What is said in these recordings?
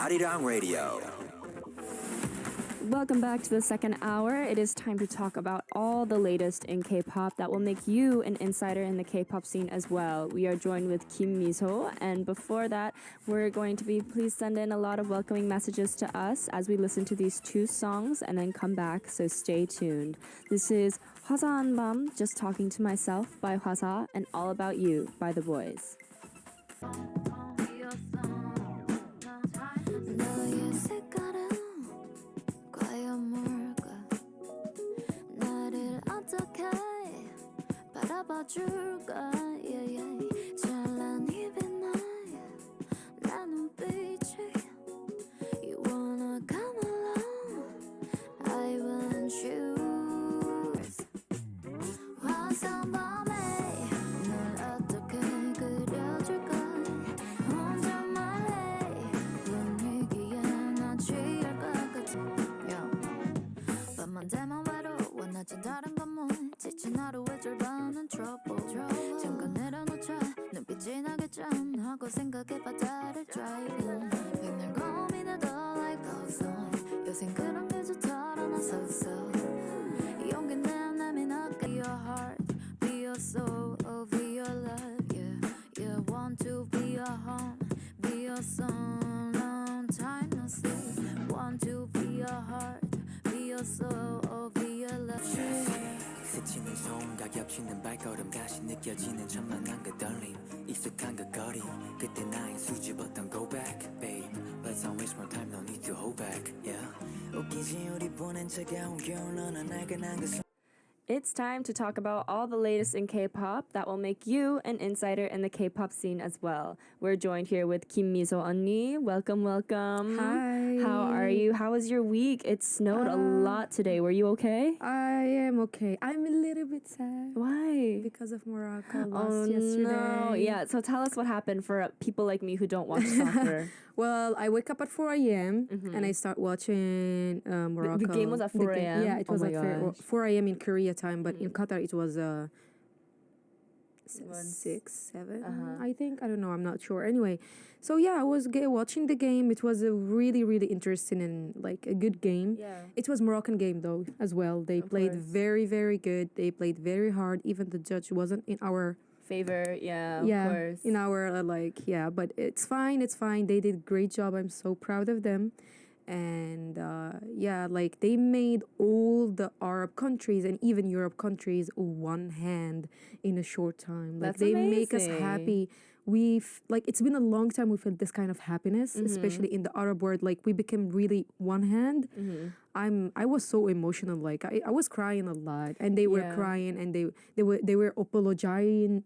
Arirang Radio. Welcome back to the second hour. It is time to talk about all the latest in K-pop that will make you an insider in the K-pop scene as well. We are joined with Miso, and before that, we're going to be please send in a lot of welcoming messages to us as we listen to these two songs and then come back, so stay tuned. This is 화사한 밤, Just Talking to Myself by Hwasa, and All About You by The Boys. 너의 색깔은 과연 뭘까 나를 어떻게 바라봐줄까 찬란히 빛나 나 눈빛이 You wanna come along I want you 화사한 밤에 널 어떻게 그려줄까 혼자 말해 분위기에 나 취할 것 같아 밤만 되면 외로워 낮은 다른 건물 지친 하루의 절반은 trouble 잠깐 내려놓자 눈빛이 나겠잖 하고 생각해 바다를 driving 백날 고민해도 life goes on 요샌 그런 게 좋더라 나 서서 용기 내 내민 어깨 Be your heart, be your soul, oh be your love Yeah, want to be your home, be your song Long time no see Want to be your heart, be your soul, oh be your love 스치는 손과 겹치는 발걸음 다시 느껴지는 천만한 그 떨림 익숙한 그 거리 그때 나의 수줍었던 go back babe Let's not waste more time no need to hold back yeah 웃기지 우리 보낸 차가운 겨울 너나 나그난 그 It's time to talk about all the latest in K-pop that will make you an insider in the K-pop scene as well. We're joined here with Miso Unnies. Welcome, welcome. Hi. How are you? How was your week? It snowed a lot today. Were you okay? I am okay. I'm a little bit sad. Why? Because of Morocco lost yesterday. No. Yeah, so tell us what happened for people like me who don't watch soccer. Well, I wake up at 4 a.m. and I start watching Morocco. The game was at 4 a.m.? Yeah, it was Oh at my 4 a.m. in Korea time, but in Qatar it was 6, 7, I think. I don't know. I'm not sure. Anyway, so yeah, I was watching the game. It was a really, really interesting and like a good game. Yeah. It was Moroccan game though as well. They played course. very, very good. They played very hard. Even the judge wasn't in our Favor, yeah, of course. in our but it's fine. They did a great job. I'm so proud of them. And they made all the Arab countries and even Europe countries one hand in a short time. Like That's they make us amazing. happy. It's been a long time we felt this kind of happiness, especially in the Arab world. Like we became really one hand. I was so emotional. Like I was crying a lot, and they were crying, and they were apologizing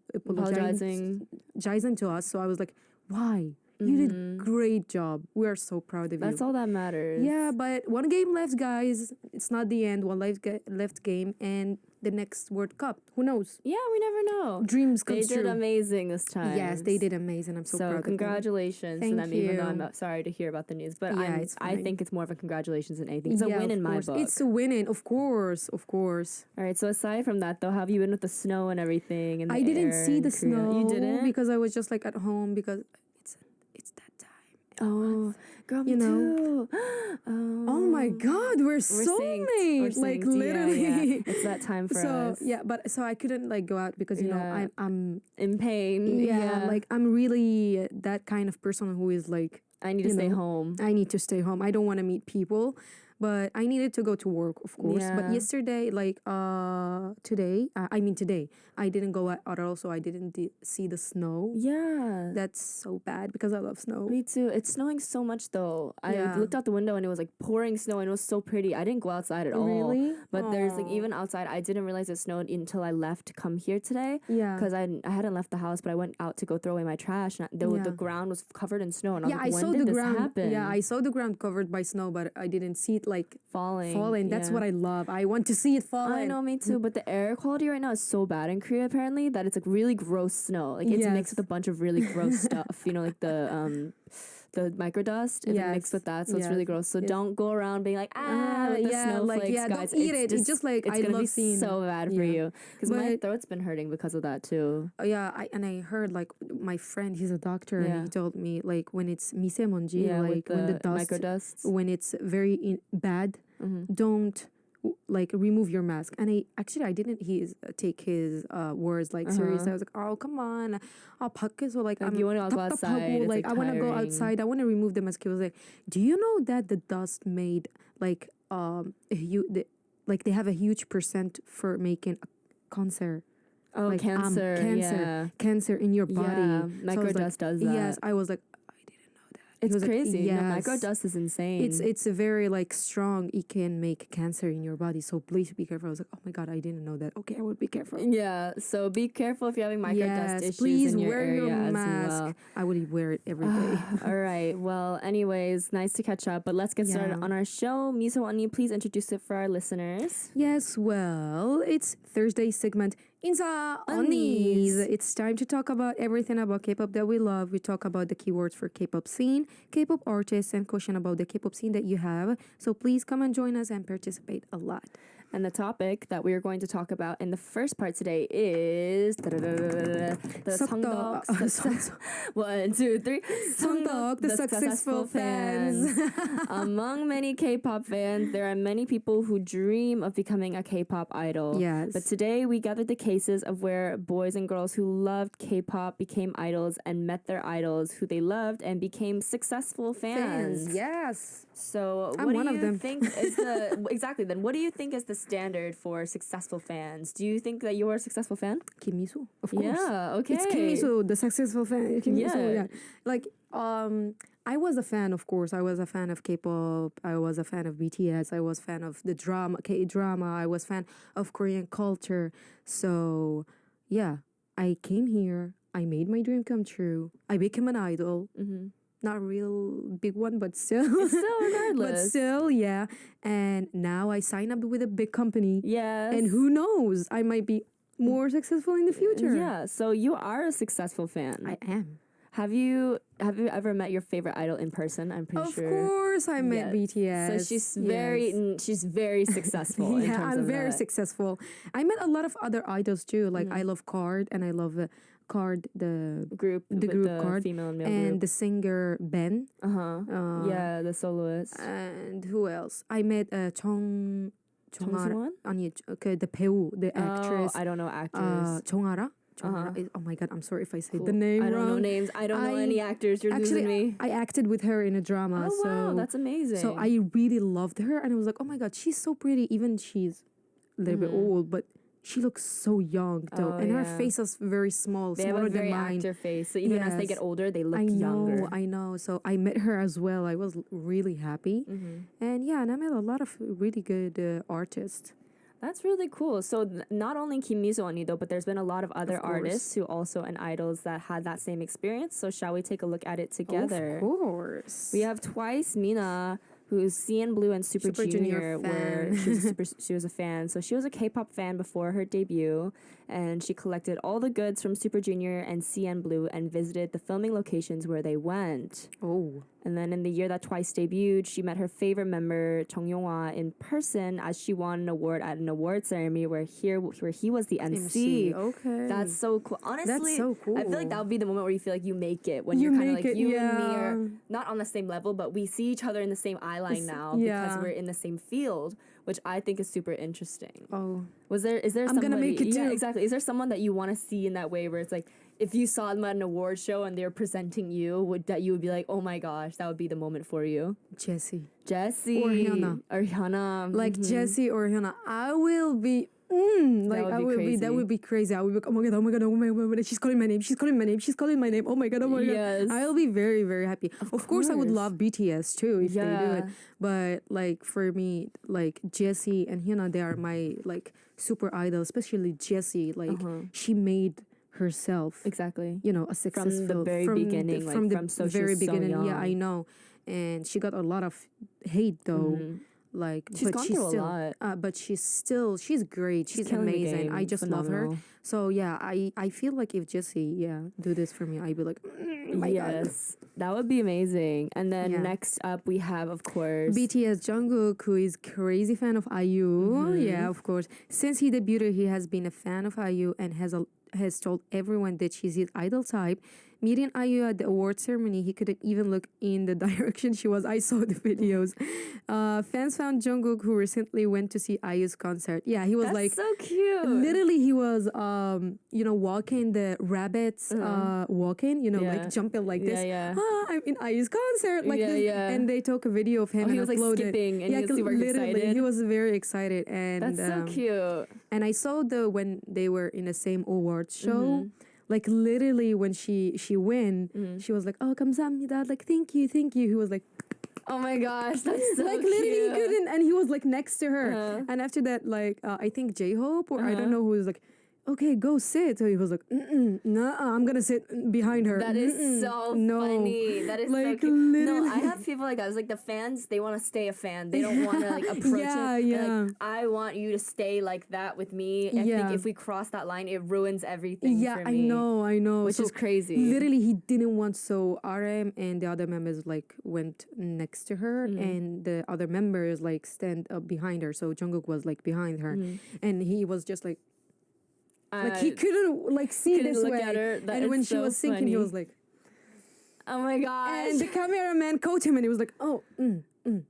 to us. So I was like, why? You did a great job. We are so proud of you. That's all that matters. Yeah, but one game left, guys. It's not the end. One left game, and the next World Cup. Who knows? Yeah, we never know. Dreams come They true. did amazing this time. Yes, they did amazing. I'm so proud of them. Congratulations to Thank them, even though you. I'm sorry to hear about the news. But Yeah, it's I fine. think it's more of a congratulations than anything. It's a win of in my course. book. It's a winning, of course. All right, so aside from that, though, how have you been with the snow and everything? And I didn't see the snow. You didn't? Because I was just like at home because it's that time. Oh, girl, me You know. too. Oh my God, we're soulmates. Like synced. literally. Yeah. It's that time for us. So I couldn't like go out because you know I'm in pain. like I'm really that kind of person who is like I need to stay home. I need to stay home. I don't want to meet people. But I needed to go to work, of course. Yeah. But yesterday, today, I didn't go out at all, so I didn't see the snow. Yeah. That's so bad because I love snow. Me too. It's snowing so much though. I looked out the window and it was like pouring snow and it was so pretty. I didn't go outside at all. Really? But there's like even outside, I didn't realize it snowed until I left to come here today. Yeah. Because I hadn't left the house, but I went out to go throw away my trash. And the ground was covered in snow. And I was like, when did this happen? Yeah, I saw the ground covered by snow, but I didn't see it like falling. That's what I love. I want to see it falling. I know, me too. But the air quality right now is so bad in Korea apparently that it's like really gross snow. Like it's mixed with a bunch of really gross stuff. You know, like the the microdust if it mixed with that, so it's really gross. So don't go around being like with the snowflakes, guys. Don't eat it. It's just like it's I gonna love be seeing so bad for you because my But- throat's been hurting because of that too. I heard like my friend, he's a doctor, and he told me like when it's misemonji, like with when the dust, microdusts. when it's very bad, don't like remove your mask. And I didn't take his words like seriously. I was like, oh come on, 밖에서 like I'm you wanna go outside, 답답하고, it's, like I want to go tiring. outside. I want to remove the mask. He was like, do you know that the dust made like they have a huge percent for making cancer. Oh, Like, cancer, cancer in your body. Yeah, So I was microdust like, does that. Yes, I was like, I didn't know that. He It's was like, crazy. yes. No, microdust is insane. It's a very like strong. It can make cancer in your body. So please be careful. I was like, oh my god, I didn't know that. Okay, I would be careful. Yeah, so be careful if you're having microdust issues please in your wear area your as mask. well. I would wear it every day. All right. Well, anyways, nice to catch up. But let's get started on our show. Miso Unnie, please introduce it for our listeners. Yes, well, it's Thursday segment Inssa Unnies. It's time to talk about everything about K-pop that we love. We talk about the keywords for K-pop scene, K-pop artists, and question about the K-pop scene that you have. So please come and join us and participate a lot. And the topic that we are going to talk about in the first part today is the Songbreak. 1, 2, 3. Songbreak, the successful fans. Among many K-pop fans, there are many people who dream of becoming a K-pop idol. Yes. But today we gathered the cases of where boys and girls who loved K-pop became idols and met their idols who they loved and became successful fans. Yes. So I'm what one do of you them. think is the exactly then? What do you think is the standard for successful fans? Do you think that you're a successful fan? Kim Miso, of course. Yeah, okay. It's Kim Miso, the successful fan. Kim Miso, Yeah. yeah. Like, I was a fan, of course. I was a fan of K-pop. I was a fan of BTS. I was a fan of the K-drama. I was a fan of Korean culture. So, yeah, I came here. I made my dream come true. I became an idol. Mm-hmm. Not a real big one, but still. Still, regardless. But still, yeah. And now I sign up with a big company. Yes. And who knows? I might be more successful in the future. Yeah. So you are a successful fan. I am. Have you ever met your favorite idol in person? I'm pretty Of sure. course, I met BTS. So she's very successful. in Yeah, terms I'm of very that. successful. I met a lot of other idols too. Like I love Card, and I love Card, the Group, the with group the Card, female and male and group. the singer Ben. Yeah, the soloist. And who else? I met 정아라. 정승환? 아니, the 배우, the actress. Oh, I don't know actors. 정아라. Oh my god, I'm sorry if I say the name I don't wrong. know names. I don't know I- any actors. You're Actually, losing me. I acted with her in a drama. Oh so wow, that's amazing. So I really loved her, and I was like, oh my god, she's so pretty. Even she's a little bit old, but she looks so young though, Oh, and her yeah. face is very small, They have smaller a very than mine. actor face, so even as they Yes. get older, they look I know, younger. I know. So I met her as well. I was really happy, and yeah, and I met a lot of really good artists. That's really cool. So not only Kim Miso Unnie though, but there's been a lot of other course. artists who also and idols that had that same experience. So shall we take a look at it together? Of course, We have twice Mina, who's CN Blue and Super, Super Junior where she was a fan. So she was a K-pop fan before her debut, and she collected all the goods from Super Junior and CN Blue and visited the filming locations where they went. Oh, And then in the year that Twice debuted, she met her favorite member, Jung Yong-hwa, in person as she won an award at an award ceremony where he was the MC. Okay, That's so cool. Honestly, so cool. I feel like that would be the moment where you feel like you make it. When You you're kind of make like, it, you and me yeah. are not on the same level, but we see each other in the same eye line now because yeah. we're in the same field, which I think is super interesting. oh. Is there I'm gonna somebody, make it yeah, too. exactly. Is there someone that you want to see in that way where it's like, if you saw them at an award show and they were presenting you, that you would be like, oh my gosh, that would be the moment for you? Jessie. Jessie. Or Hyuna. Or Hyuna. Like Jessie or Hyuna, I will be. Like would I be will be. crazy. That would be crazy. I would be like, oh my god, oh my god, oh my god, oh my god. She's calling my name. She's calling my name. She's calling my name. Oh my god, oh my Yes. god. I'll be very, very happy. Of course, I would course. love BTS too if they do Yeah. it. But like for me, like Jessie and Hyuna, they are my like super idol. Especially Jessie, like she made herself. Exactly. You know, a successful very beginning, like, from so she very was so beginning. young. Yeah, I know. And she got a lot of hate though. Like, She's gone through a still, lot. but she's great. She's killing the amazing. game. I just love her. Phenomenal. So yeah, I feel like if Jessie do this for me, I'd be like, my God. Yes, that would be amazing. And then Yeah. next up we have, of course, BTS Jungkook, who is crazy fan of IU. Yeah, of course. Since he debuted, he has been a fan of IU and has told everyone that she's his idol type. Meeting IU at the award ceremony, he couldn't even look in the direction she was. I saw the videos. Fans found Jungkook, who recently went to see IU's concert. Yeah, he was that's like, so cute. literally, he was, walking the rabbits, walking, Yeah. like jumping like this. Yeah. Ah, I'm in IU's concert, like Yeah, this. yeah. And they took a video of him Oh, he and was, like, uploaded. skipping, and he was super literally, excited. he was very excited. And That's so cute. and I saw when they were in the same awards show. Like literally when she win, she was like, "Oh, 감사합니다." Like, thank you. He was like, Oh my gosh, that's so like cute. literally he couldn't, and he was like next to her. Uh-huh. And after that, like I think J-Hope or I don't know who was like, "Okay, go sit." So he was like, "No, I'm gonna sit behind her." That is so no. funny. That is Like, so cute. No, literally. I have people like that. It's like the fans, they want to stay a fan. They don't want to like approach Yeah, it. They're yeah. like, I want you to stay like that with me. I Yeah. think if we cross that line, it ruins everything Yeah, for I me. know. Which is crazy. Literally, he didn't want, so RM and the other members like went next to her, and the other members like stand up behind her. So Jungkook was like behind her, and he was just like he couldn't like see couldn't this look way. at her. That And when is she so was singing, he funny. was like, Oh my gosh. and the cameraman caught him, and he was like, "Oh,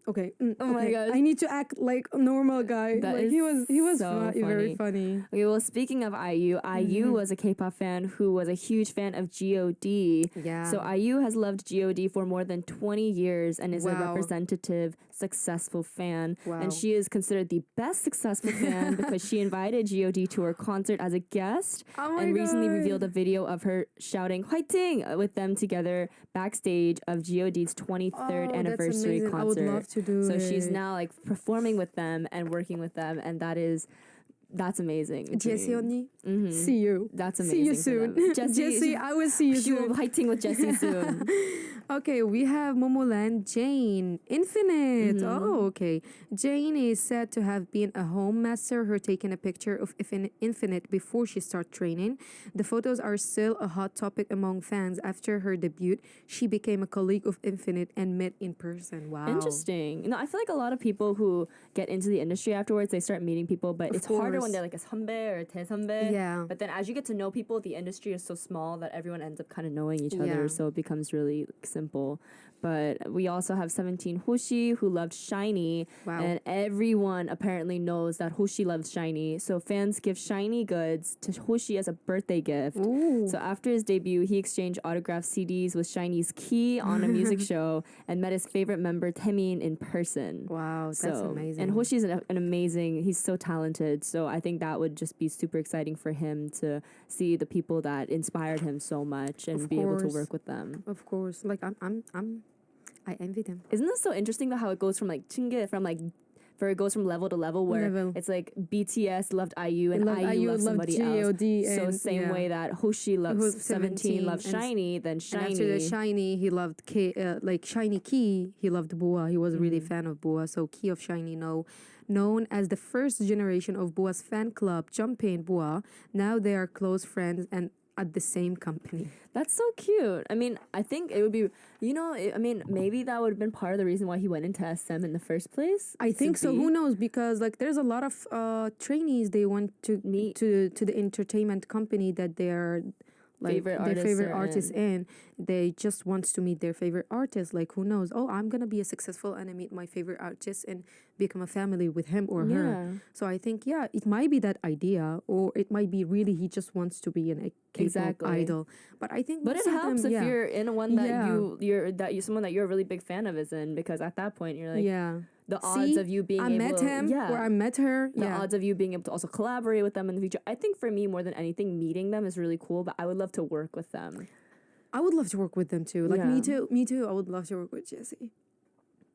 okay. Oh my okay. gosh. I need to act like a normal guy." That like is he was so very funny. Okay, well, speaking of IU, IU was a K-pop fan who was a huge fan of G.O.D. Yeah. So IU has loved G.O.D. for more than 20 years and is a Wow. representative, successful fan. Wow. And she is considered the best successful fan because she invited G.O.D. to her concert as a guest Oh my and recently God. revealed a video of her shouting "Hwaiting" with them together backstage of G.O.D.'s 23rd Oh, that's anniversary amazing. concert. I would love to do So she's it. now like performing with them and working with them, and that's amazing. Jessie Dream. Unnie, see you. That's See you amazing for soon. them. Jessie, I will see you she will soon. be fighting with Jessie soon. Okay, we have Momoland Jane Infinite. Oh, okay. Jane is said to have been a home master, her taking a picture of Infinite before she started training. The photos are still a hot topic among fans. After her debut, she became a colleague of Infinite and met in person. Wow. Interesting. You know, I feel like a lot of people who get into the industry afterwards, they start meeting people, but it's harder when course. they're like a 선배 or a 대선배. Yeah. But then as you get to know people, the industry is so small that everyone ends up kind of knowing each Yeah. other, so it becomes really simple. But we also have 17 Hoshi who loved Shiny, Wow. and everyone apparently knows that Hoshi loves Shiny. So fans give Shiny goods to Hoshi as a birthday gift. Ooh. So after his debut, he exchanged autographed CDs with Shiny's Key on a music show and met his favorite member Taemin in person. Wow, that's So, amazing. And Hoshi's an amazing, he's so talented. So I think that would just be super exciting for him to see the people that inspired him so much and Of be able to course. work with them. Of course. Like I envy them. Isn't this so interesting though how it goes from like 칭게 from like where it goes from level to level where Level. it's like BTS loved IU and Loved IU IU, loved loved somebody else. G.O.D. So and- same yeah. way that Hoshi loves Who's 17 loves and- Shiny, then And Shiny. after the Shiny, he loved like Shiny Key. He loved Boa. He was really fan of Boa. So Key of Shiny, known as the first generation of Boa's fan club, Jumpin' Boa. Now they are close friends and at the same company. That's so cute. I mean, I think it would be, maybe that would have been part of the reason why he went into SM in the first place. I think to so. be- Who knows? Because like there's a lot of trainees they want to Meet. to the entertainment company that they are like Favorite their artists favorite are artists in. They just wants to meet their favorite artist. Like who knows? Oh, I'm gonna be a successful and I meet my favorite artist and become a family with him or her. Yeah. So I think it might be that idea, or it might be really he just wants to be a K-pop Exactly. idol. But I think But most it of helps them, if you're in one that Yeah. you're someone that you're a really big fan of is in, because at that point you're like the odds See, of you being I able met him or I met her. the odds of you being able to also collaborate with them in the future. I think for me more than anything, meeting them is really cool, but I would love to work with them. I would love to work with them too. Like me Yeah. too. Me too. I would love to work with Jessie.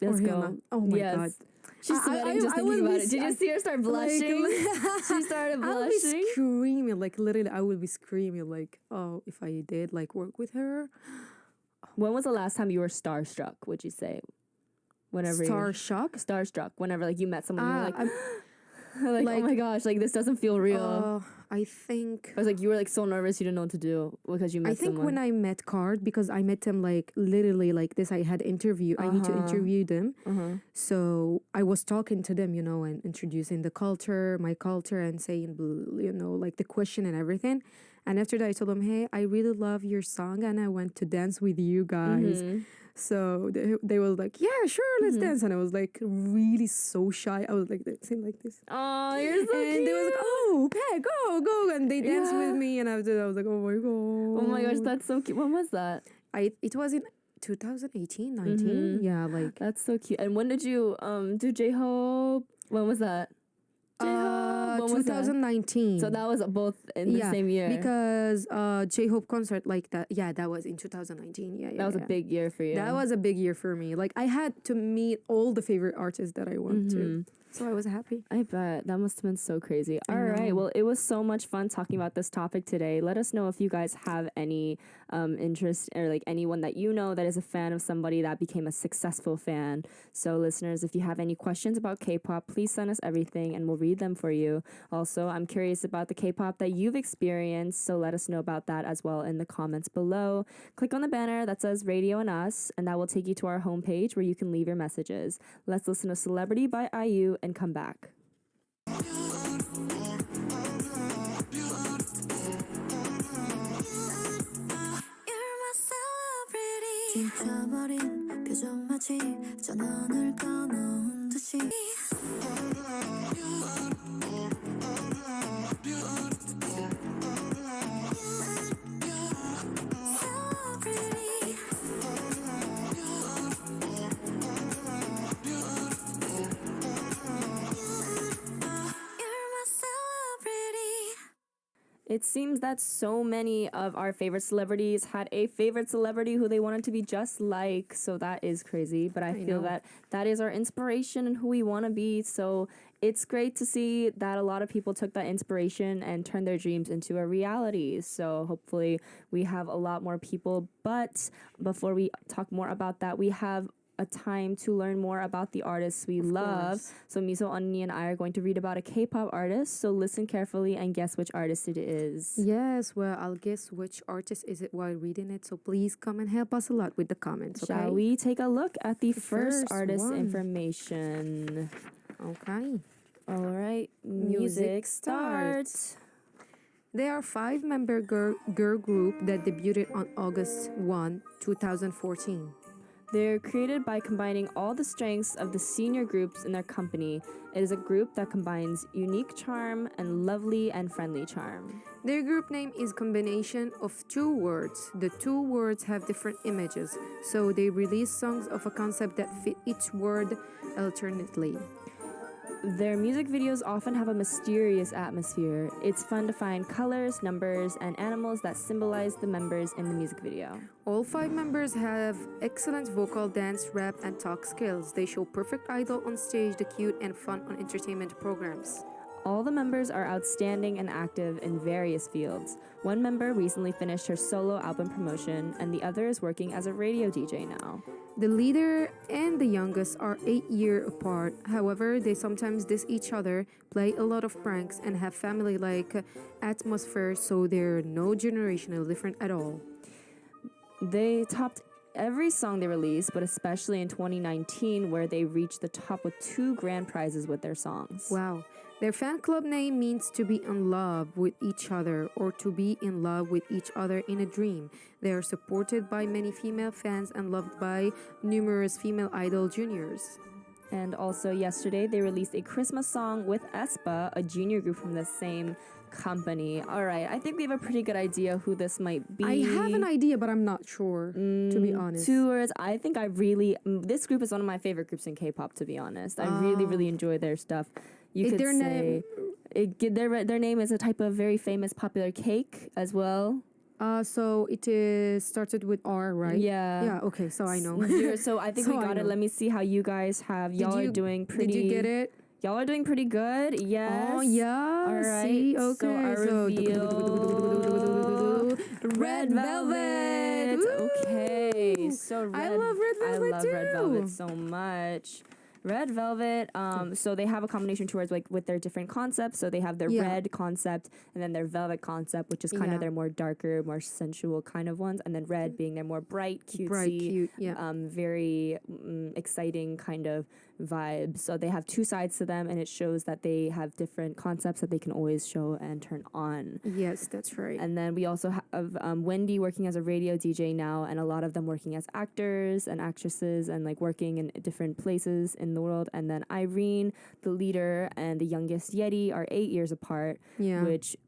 Let's or go. Hyuna. Oh my Yes. god. She's sweating just I thinking would about be it. Did you s- see her start blushing? She started I would be blushing. screaming. Like literally, I would be screaming. Like, oh, if I did like work with her. When was the last time you were starstruck, would you say? whenever starstruck whenever like you met someone you're like, like, oh my gosh, like this doesn't feel real. I think I was like, you were like so nervous you didn't know what to do because you met someone. I think when I met Card, because I met them like literally like this, I had interview. I need to interview them. So I was talking to them, and introducing the culture, my culture, and saying, like the question and everything. And after that, I told them, hey, I really love your song and I want to dance with you guys. So they were like, yeah, sure, let's dance. And I was like really so shy. I was like saying like this. Oh, you're so cute. And they was like, oh, okay, go. And they danced with me. And after that, I was like, oh my God. Oh my gosh, that's so cute. When was that? It was in 2018, 19. Yeah, like. That's so cute. And when did you do J-Hope? When was that? 2019. So that was both in the same year. Because J-Hope concert like that. Yeah, that was in 2019. Yeah. That was a big year for you. That was a big year for me. Like I had to meet all the favorite artists that I want to. So I was happy. I bet. That must have been so crazy. All right. Well, it was so much fun talking about this topic today. Let us know if you guys have any interest or like anyone that you know that is a fan of somebody that became a successful fan. So listeners, if you have any questions about K-pop, please send us everything and we'll read them for you. Also, I'm curious about the K-pop that you've experienced. So let us know about that as well in the comments below. Click on the banner that says Radion'us and that will take you to our homepage where you can leave your messages. Let's listen to Celebrity by IU and come back. 지쳐버린 표정 마치 전원을 꺼놓은 듯이 It seems that so many of our favorite celebrities had a favorite celebrity who they wanted to be just like. So that is crazy. But I feel that that is our inspiration and who we want to be. So it's great to see that a lot of people took that inspiration and turned their dreams into a reality. So hopefully we have a lot more people. But before we talk more about that, we have a time to learn more about the artists we love. So Miso, Unnie, and I are going to read about a K-pop artist. So listen carefully and guess which artist it is. Yes, well, I'll guess which artist is it while reading it. So please come and help us a lot with the comments, okay? Shall we take a look at the first artist information? Okay. All right, music starts. They are 5-member girl group that debuted on August 1, 2014. They're created by combining all the strengths of the senior groups in their company. It is a group that combines unique charm and lovely and friendly charm. Their group name is a combination of 2 words. The 2 words have different images, so they release songs of a concept that fit each word alternately. Their music videos often have a mysterious atmosphere. It's fun to find colors, numbers, and animals that symbolize the members in the music video. All 5 members have excellent vocal, dance, rap, and talk skills. They show perfect idol on stage, the cute and fun on entertainment programs. All the members are outstanding and active in various fields. One member recently finished her solo album promotion, and the other is working as a radio DJ now. The leader and the youngest are 8 years apart. However, they sometimes diss each other, play a lot of pranks, and have family-like atmosphere, so they're no generational different at all. They topped every song they released, but especially in 2019, where they reached the top with 2 grand prizes with their songs. Wow. Their fan club name means to be in love with each other or to be in love with each other in a dream. They are supported by many female fans and loved by numerous female idol juniors. And also yesterday, they released a Christmas song with aespa, a junior group from the same company. All right, I think we have a pretty good idea who this might be. I have an idea, but I'm not sure, to be honest. 2 words. I think this group is one of my favorite groups in K-pop, to be honest. I really enjoy their stuff. You could say their name is a type of very famous popular cake as well. So it is started with R, right? Yeah. Yeah, okay, so I know. So I think we got it. Let me see how you guys have. Y'all are doing pretty... Did you get it? Y'all are doing pretty good. Yes. Oh, yeah. All right. See? Okay. So our reveal... Red Velvet. Okay. Okay, so I love Red Velvet I love too. Red Velvet so much. Red Velvet, so they have a combination towards like with their different concepts. So they have their red concept and then their velvet concept, which is kind of their more darker, more sensual kind of ones. And then red being their more bright, cutesy, very exciting kind of vibe. So they have two sides to them, and it shows that they have different concepts that they can always show and turn on. Yes, that's right. And then we also have Wendy working as a radio DJ now, and a lot of them working as actors and actresses and like working in different places in the world. And then Irene, the leader, and the youngest Yeti are 8 years apart,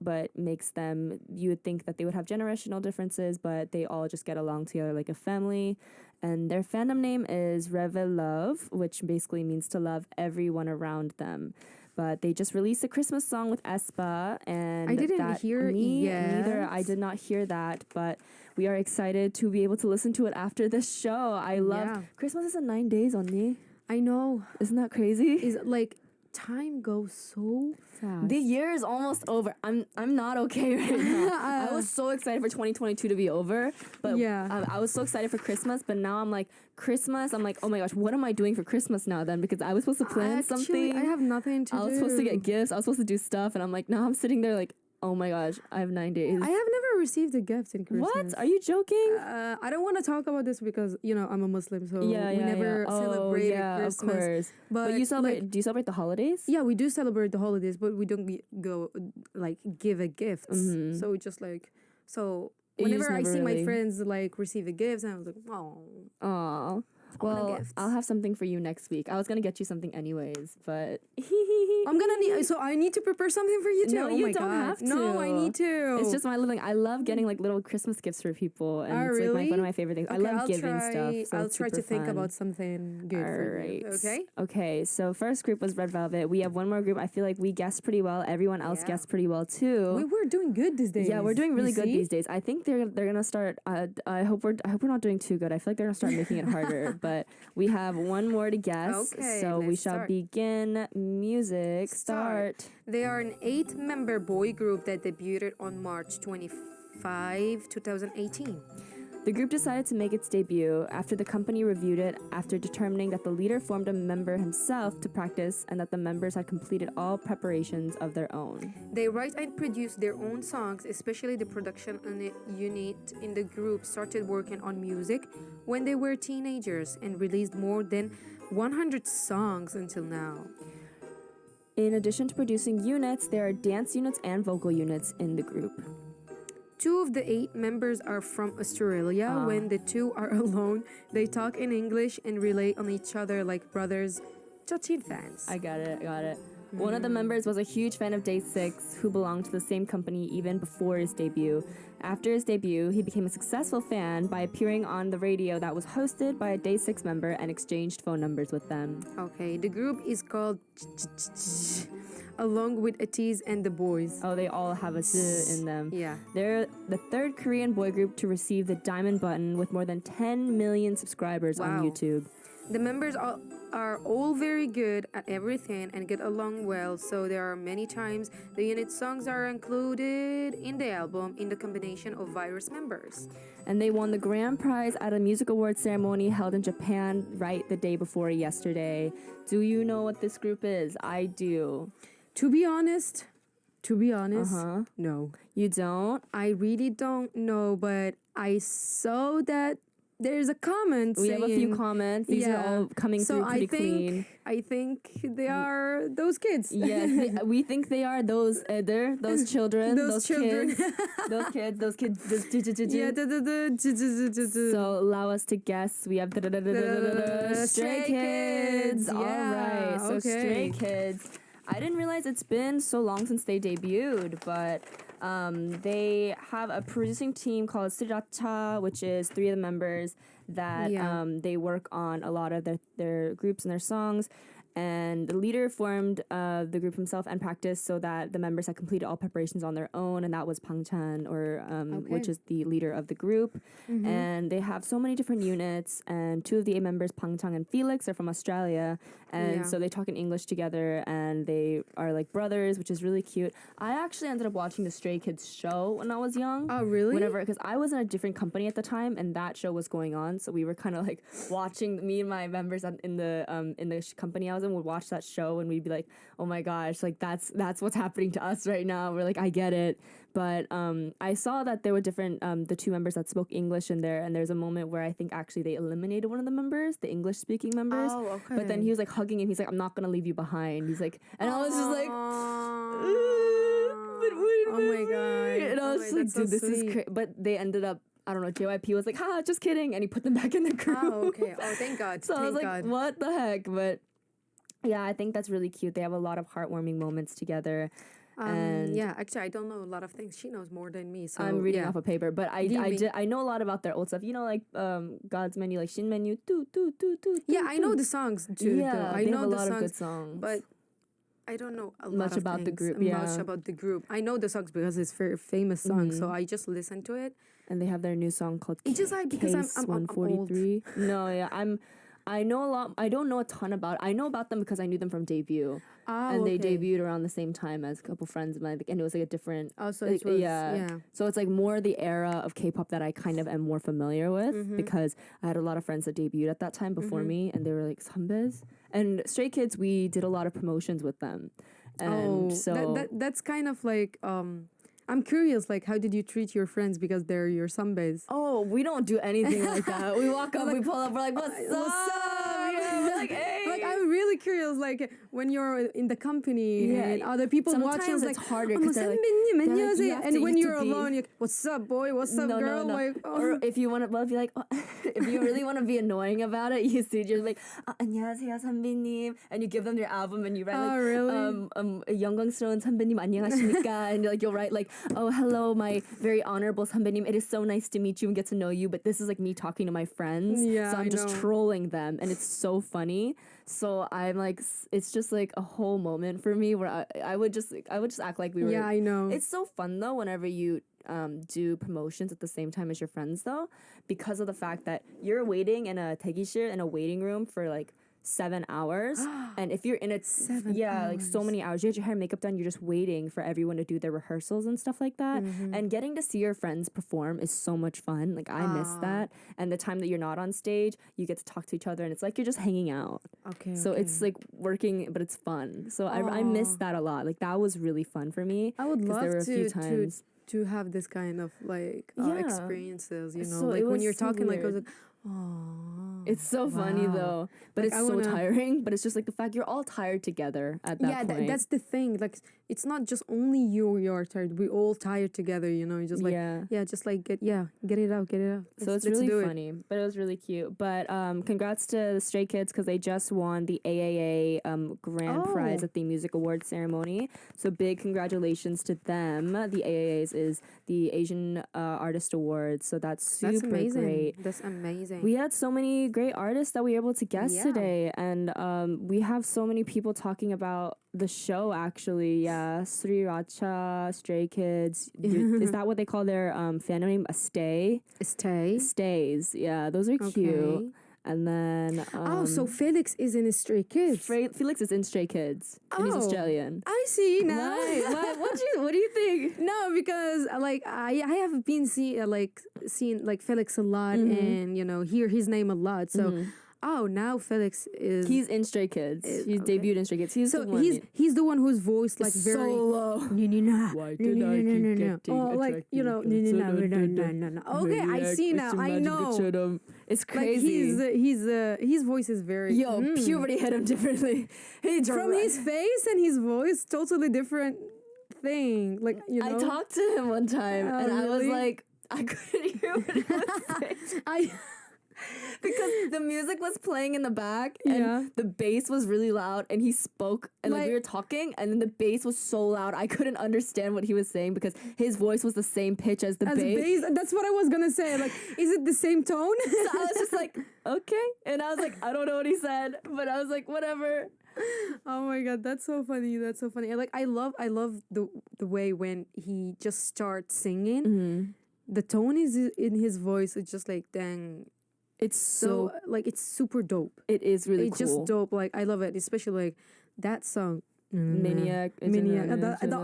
but makes them, you would think that they would have generational differences, but they all just get along together like a family. And their fandom name is Revelove, which basically means to love everyone around them. But they just released a Christmas song with aespa, and I didn't hear it yet. Neither. I did not hear that, but we are excited to be able to listen to it after this show. I love Christmas is in 9 days, Onni. I know. Isn't that crazy? Is like time goes so fast. The year is almost over. I'm not okay right now. I was so excited for 2022 to be over, but I was so excited for Christmas. But now I'm like Christmas. I'm like, oh my gosh, what am I doing for Christmas now then? Because I was supposed to plan something. I have nothing to do. I was supposed to get gifts. I was supposed to do stuff, and I'm like, now I'm sitting there like, oh my gosh, I have 9 days. I have never received a gift in Christmas. What? Are you joking? I don't want to talk about this because, you know, I'm a Muslim, so we never celebrate Christmas. Of course. But you celebrate, do you celebrate the holidays? Yeah, we do celebrate the holidays, but we don't go, like, give a gift. Mm-hmm. So it's just like, whenever I see my friends, like, receive a gift, and I was like, oh. Aww. Well, I'll have something for you next week. I was going to get you something anyways, but... I'm going to need... So I need to prepare something for you too? No, you don't have to. No, I need to. It's just my living. I love getting like little Christmas gifts for people. And it's like one of my favorite things. Okay, I love giving stuff. So I'll try to think about something good for you. Okay? Okay, so first group was Red Velvet. We have one more group. I feel like we guessed pretty well. Everyone else guessed pretty well too. We're doing good these days. Yeah, we're doing really good these days. I think they're gonna start. I hope we're not doing too good. I feel like they're gonna start making it harder. But we have one more to guess. Okay, so we shall begin. Music start. They are an 8-member boy group that debuted on March 25, 2018. The group decided to make its debut after the company reviewed it after determining that the leader formed a member himself to practice and that the members had completed all preparations of their own. They write and produce their own songs, especially the production unit in the group started working on music when they were teenagers and released more than 100 songs until now. In addition to producing units, there are dance units and vocal units in the group. 2 of the 8 members are from Australia. When the 2 are alone, they talk in English and relate on each other like brothers. Jochin fans. I got it. One of the members was a huge fan of Day 6, who belonged to the same company even before his debut. After his debut, he became a successful fan by appearing on the radio that was hosted by a Day 6 member and exchanged phone numbers with them. Okay, the group is called along with Atiz and the boys. Oh, they all have a Z in them. Yeah. They're the 3rd Korean boy group to receive the Diamond button with more than 10 million subscribers on YouTube. The members are all very good at everything and get along well, so there are many times the unit songs are included in the album in the combination of various members. And they won the grand prize at a music awards ceremony held in Japan right the day before yesterday. Do you know what this group is? I do. To be honest, no. You don't? I really don't know, but I saw that there's a comment We saying, have a few comments. These are all coming through pretty clean. I think they are those kids. Yes, we think they are those children, those kids. those kids. So allow us to guess. We have Stray Kids. All right, so Stray Kids. I didn't realize it's been so long since they debuted, but they have a producing team called Sriracha, which is 3 of the members that they work on a lot of their groups and their songs. And the leader formed the group himself and practiced so that the members had completed all preparations on their own. And that was Pangchan, which is the leader of the group. And they have so many different units. And 2 of the 8 members, Pangchang and Felix, are from Australia. And so they talk in English together. And they are like brothers, which is really cute. I actually ended up watching the Stray Kids show when I was young. Oh, really? Because I was in a different company at the time. And that show was going on. So we were kind of like watching, me and my members in the company I was in would watch that show and we'd be like, oh my gosh, like that's what's happening to us right now. We're like, I get it. But I saw that there were different the 2 members that spoke English in there, and there's a moment where I think actually they eliminated one of the members, the English speaking members. Oh, okay. But then he was like hugging him. He's like, I'm not gonna leave you behind. He's like, and I was just like, oh my god. and I was just like, dude, this is crazy. But they ended up, I don't know, JYP was like, ha, just kidding, and he put them back in the group. Oh, okay. Oh, thank God. So I was like, what the heck? But yeah, I think that's really cute. They have a lot of heartwarming moments together. And yeah, actually, I don't know a lot of things. She knows more than me. So I'm reading off a paper, but I know a lot about their old stuff. You know, like God's Menu, like Shin Menu, Yeah, I know the songs too. Yeah, though. I they know have a the lot songs, of good songs. but I don't know Much about the group, yeah. Much about the group. I know the songs because it's very famous songs, so I just listen to it. And they have their new song called It's just like because Case I'm 143. No, yeah, I know a lot. I don't know a ton about. I know about them because I knew them from debut, and they debuted around the same time as a couple friends of mine. And it was like a different. Oh, so like, it was, yeah. So it's like more the era of K-pop that I kind of am more familiar with because I had a lot of friends that debuted at that time before me, and they were like Sunbez. And Stray Kids, we did a lot of promotions with them, and so that's kind of like I'm curious, like, how did you treat your friends because they're your sunbays? Oh, we don't do anything like that. We walk up, we pull up, we're like, what's up? Yeah, we're like, hey. Like, I'm really curious, like, when you're in the company and other people watching, it's like, harder because they're like, and when you're alone, you're, what's up, boy? What's up, girl? No. Like, Or if you want to, well, if you like, if you really want to be annoying about it, you see, you're like, 안녕하세요, 선배님, and you give them your album and you write like, 영광스러운 선배님 안녕하십니까, and you'll write like, oh, hello, my very honorable 선배님, it is so nice to meet you and get to know you, but this is like me talking to my friends, so I'm just trolling them, and it's so funny. So I'm like, it's just like a whole moment for me where I would just act like we were. Yeah, I know. It's so fun though whenever you do promotions at the same time as your friends though, because of the fact that you're waiting in a 대기실 in a waiting room for like 7 hours, and if you're in it, 7 like so many hours, you get your hair and makeup done, you're just waiting for everyone to do their rehearsals and stuff like that, and getting to see your friends perform is so much fun. Like I miss that, and the time that you're not on stage, you get to talk to each other, and it's like you're just hanging out. So it's like working, but it's fun. So I miss that a lot. Like that was really fun for me. I would love there were a few times to have this kind of like experiences, you know, So like it when was you're so talking, like I was weird. like, oh, It's so funny though, but Like, it's I so wanna- tiring. But it's just like the fact you're all tired together at that point. that's the thing. Like it's not just only you're tired. We all tired together, you know. You just like just like get it out. So it's really funny, but it was really cute. But congrats to the Stray Kids because they just won the AAA grand prize at the Music Awards ceremony. So big congratulations to them. The AAAs is the Asian Artist Awards. So that's super amazing. great. That's amazing. We had so many great artists that we were able to guest today, and we have so many people talking about the show. Actually, Sriracha, Stray Kids. Is that what they call their fandom name? A Stays. Yeah, those are cute. And then so Felix is in Stray Kids. Felix is in Stray Kids, and he's Australian. I see now. Right. What do you think? No, because like I have been seen like Felix a lot, and you know hear his name a lot. So now Felix is He's in Stray Kids. He's debuted in Stray Kids. He's the one. He's the one whose voice like very so low. Why did I keep getting like you know no. Okay, I see now. I know. It's crazy. Like his voice is very puberty hit him differently. From his face and his voice, totally different thing. Like you know, I talked to him one time, and I was like, I couldn't hear what he was saying. because the music was playing in the back and Yeah. the bass was really loud and he spoke and like we Like- were talking and then the bass was so loud I couldn't understand what he was saying because his voice was the same pitch as the As bass, that's what I was gonna say. Like, is it the same tone? So I was just like, okay. And I was like, I don't know what he said, but I was like, whatever. Oh my god, that's so funny. That's so funny. And like, I love the way when he just starts singing. Mm-hmm. The tone is in his voice. It's just like, dang. It's So like, it's super dope. it is really It's cool. just dope. Like, I love it, especially like that song. Maniac. Maniac.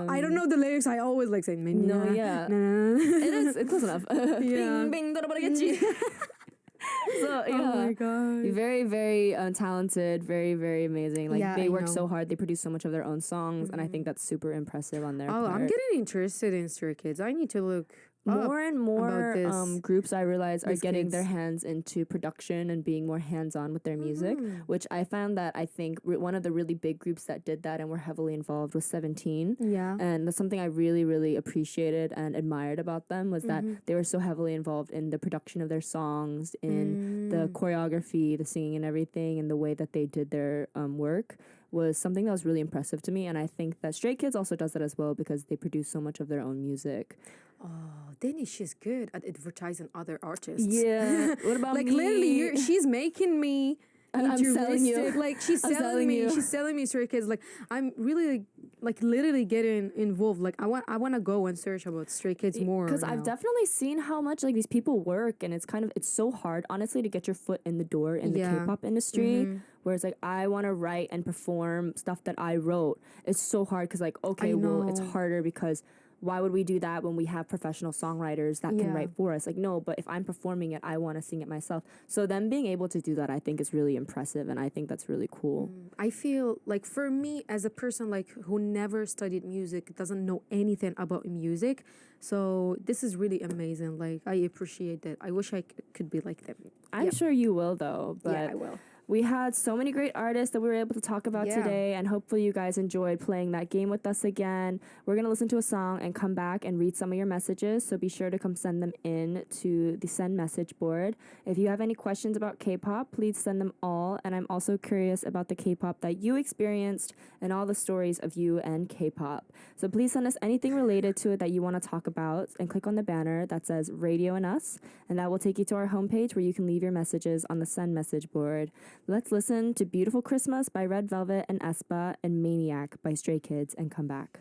I don't know the lyrics. I always like saying maniac. No, yeah. Nah. It's close enough. Yeah. Bing, bing, 들어버리겠지. So yeah. Oh my god. Very, very talented, very, very amazing. Like Yeah, they I work know. so hard. They produce so much of their own songs, and I think that's super impressive on their Oh, part. I'm getting interested in Stray Kids. I need to look up More and more about this. groups I realize are These getting kids. their hands into production and being more hands-on with their music, which I found that I think one of the really big groups that did that and were heavily involved was 17. Yeah. And that's something I really, really appreciated and admired about them was that they were so heavily involved in the production of their songs, in the choreography, the singing and everything, and the way that they did their work was something that was really impressive to me. And I think that Stray Kids also does that as well because they produce so much of their own music. Oh, Denise, she's good at advertising other artists. Yeah. What about Like me? literally, she's making me. I'm selling you. futuristic. Like she's I'm selling selling me. you. She's selling me Stray Kids. Like I'm really like literally getting involved. Like I want to go and search about Stray Kids more. Because I've now. definitely seen how much like these people work, and it's so hard, honestly, to get your foot in the door in the Yeah. K-pop industry. Where it's like I want to write and perform stuff that I wrote. It's so hard because like okay, well, it's know. harder because why would we do that when we have professional songwriters that can Yeah. write for us? Like no, but if I'm performing it, I want to sing it myself. So them being able to do that, I think is really impressive, and I think that's really cool. I feel like for me as a person like who never studied music, doesn't know anything about music, so this is really amazing. Like I appreciate that. I wish I could be like them. I'm Yeah. sure you will though, but Yeah, I will. we had so many great artists that we were able to talk about Yeah. today, and hopefully you guys enjoyed playing that game with us again. We're going to listen to a song and come back and read some of your messages, so be sure to come send them in to the send message board. If you have any questions about K-pop, please send them all, and I'm also curious about the K-pop that you experienced and all the stories of you and K-pop. So please send us anything related to it that you want to talk about and click on the banner that says Radion'us, and that will take you to our homepage where you can leave your messages on the send message board. Let's listen to Beautiful Christmas by Red Velvet and aespa and Maniac by Stray Kids and come back.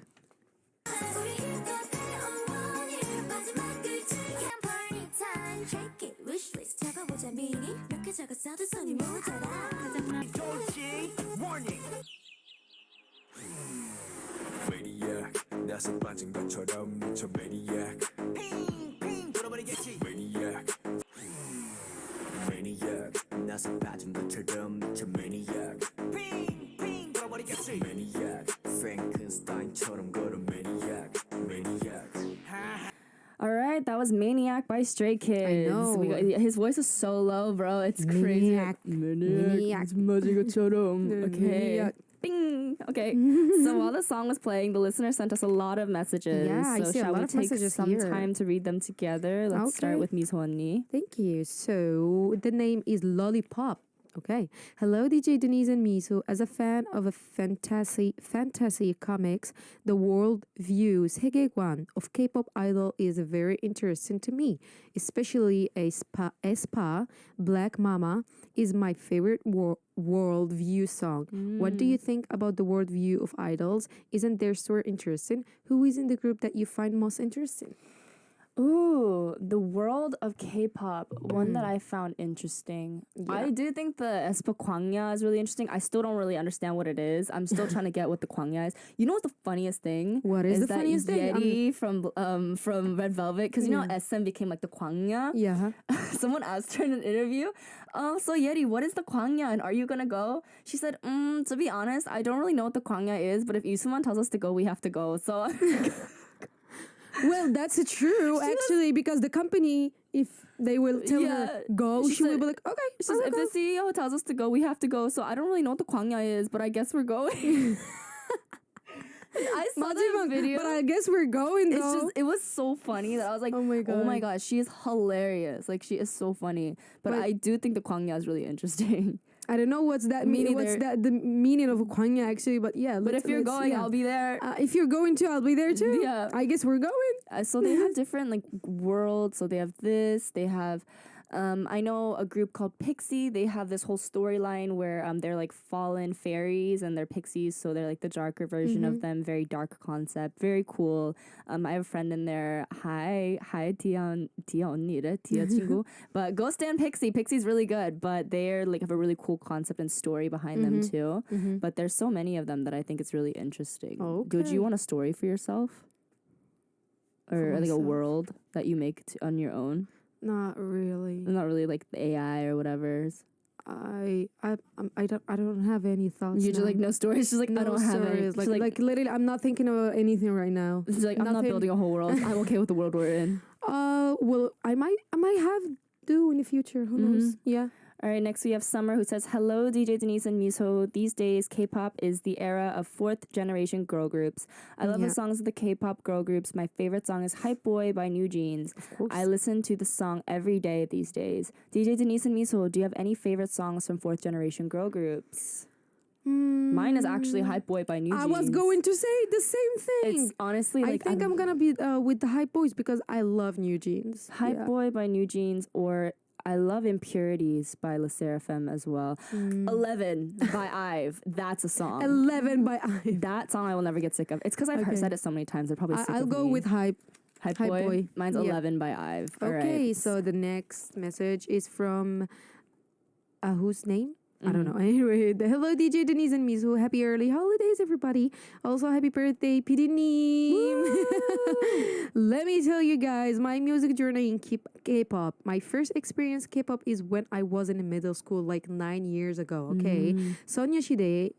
Maniac 나서 빠진 것처럼 미쳐 Maniac 핑핑 돌아버리겠지 Maniac Maniac 나서 빠진 것처럼 미쳐 Maniac 핑핑 돌아버리겠지 Maniac Frankenstein처럼 걸어 Maniac Maniac All right, that was Maniac by Stray Kids. know. His voice is so low, bro. It's crazy. Maniac. Maniac. Okay. Maniac. Bing. Okay. So while the song was playing, the listener sent us a lot of messages. Yeah, I so see a shall lot we of take messages some here. time to read them together? Let's start Okay. with Miso Unnie. Thank you. So the name is Lollipop. Okay. Hello, DJ Denise and Miso. As a fan of a fantasy comics, the world views 세계관 of K-pop idol is very interesting to me. Especially aespa, Black Mama is my favorite world view song. What do you think about the world view of idols? Isn't their story interesting? Who is in the group that you find most interesting? Ooh, the world of K-pop, one that I found interesting. I do think the aespa Kwangya is really interesting. I still don't really understand what it is. I'm still trying to get what the Kwangya is. You know what's the funniest thing? What is the that funniest thing? Yeti from Red Velvet, because you know SM became like the Kwangya. Yeah. Someone asked her in an interview, so Yeti, what is the Kwangya and are you gonna go? She said, to be honest, I don't really know what the Kwangya is, but if Isuman tells us to go, we have to go. So Well, that's true actually, because the company, if they will tell Yeah, her go, she she will said- be like, okay, she I says, will if go. the CEO tells us to go, we have to go. So I don't really know what the Kwangya is, but I guess we're going. I saw the 마지막. video. But I guess we're going though. It's just, it was so funny that I was like, Oh my god, she is hilarious. Like, she is so funny. But I do think the Kwangya is really interesting. I don't know what's that meaning. What's the meaning of Kwangya actually? But yeah. But if you're going, I'll be there. If you're going to, I'll be there too. Yeah. I guess we're going. So they have different like worlds. So they have this. They have. I know a group called Pixie. They have this whole storyline where they're like fallen fairies and they're pixies, so they're like the darker version of them. Very dark concept, very cool. I have a friend in there. Hi, Tia 언니래, Tia 친구. But go stand Pixie. Pixie's really good, but they're like have a really cool concept and story behind them too. But there's so many of them that I think it's really interesting. Okay. Would you want a story for yourself, or like a myself? world that you make on your own? Not really. Not really like the AI or whatever. I don't have any thoughts. You're just like no stories. She's like no I don't have any. stories. Like literally, I'm not thinking about anything right now. She's like I'm not Nothing. building a whole world. I'm okay with the world we're in. Well, I might have to in the future. Who knows? Yeah. All right, next we have Summer who says, hello, DJ Denise and Miso. These days, K-pop is the era of fourth generation girl groups. I love the songs of the K-pop girl groups. My favorite song is Hype Boy by New Jeans. Of course. I listen to the song every day these days. DJ Denise and Miso, do you have any favorite songs from fourth generation girl groups? Mine is actually Hype Boy by New Jeans. I was going to say the same thing. It's honestly like I think I'm gonna be with the Hype Boys because I love New Jeans. Hype Boy by New Jeans, or I love Impurities by Le Sserafim as well. 11 by Ive. That's a song. 11 by Ive. That song I will never get sick of. It's because I've said it so many times. They're probably sick I'll of go me. with Hype. Hype Hype Boy. Boy. Mine's Yeah. 11 by Ive. All Okay, right. so the next message is from whose name? I don't know. Anyway, hello DJ Denise and Miso. Happy early holidays, everybody. Also, happy birthday, Pidinim. Let me tell you guys, my music journey in K-pop. My first experience K-pop is when I was in middle school, like 9 years ago. Okay, 소녀시대.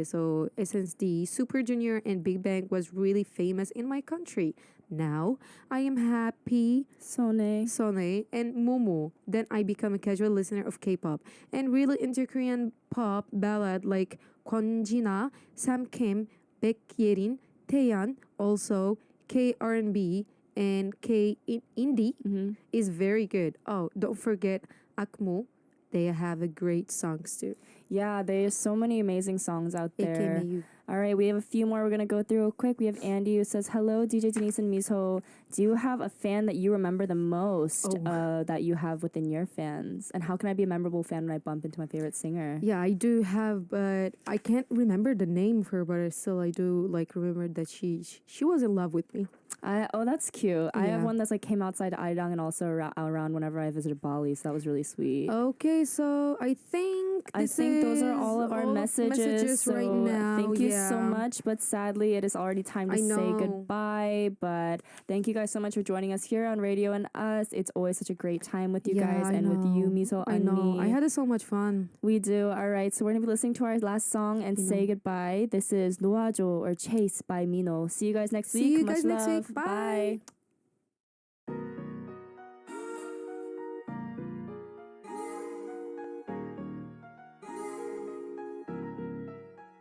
So SNSD, Super Junior, and Big Bang was really famous in my country. Now I am happy. Sone, and Momo. Then I become a casual listener of K-pop and really into Korean pop ballad like Kwonjina, Samkim, Baekyerin, Taeyeon. Also K R&B and K indie is very good. Oh, don't forget Akmu. They have a great songs too. Yeah, there's so many amazing songs out there. AKMU. All right, we have a few more we're going to go through real quick. We have Andy who says, hello, DJ Denise and Miso. Do you have a fan that you remember the most that you have within your fans? And how can I be a memorable fan when I bump into my favorite singer? Yeah, I do have, but I can't remember the name of her, but I do like remember that she was in love with me. That's cute. I have Yeah. one that's like came outside Arirang and also around whenever I visited Bali, so that was really sweet. Okay, so I think those are all of our messages. So right now. thank you so Yeah. much. But sadly, it is already time to I say know. goodbye. But thank you guys so much for joining us here on Radion'us. It's always such a great time with you guys I and with you, know. Miso I know. Unnies. I had so much fun. We do. All right. So we're going to be listening to our last song and say goodbye. This is Noajo or Chase by Mino. See you guys next week. See you Much guys next love. week. Bye. Bye.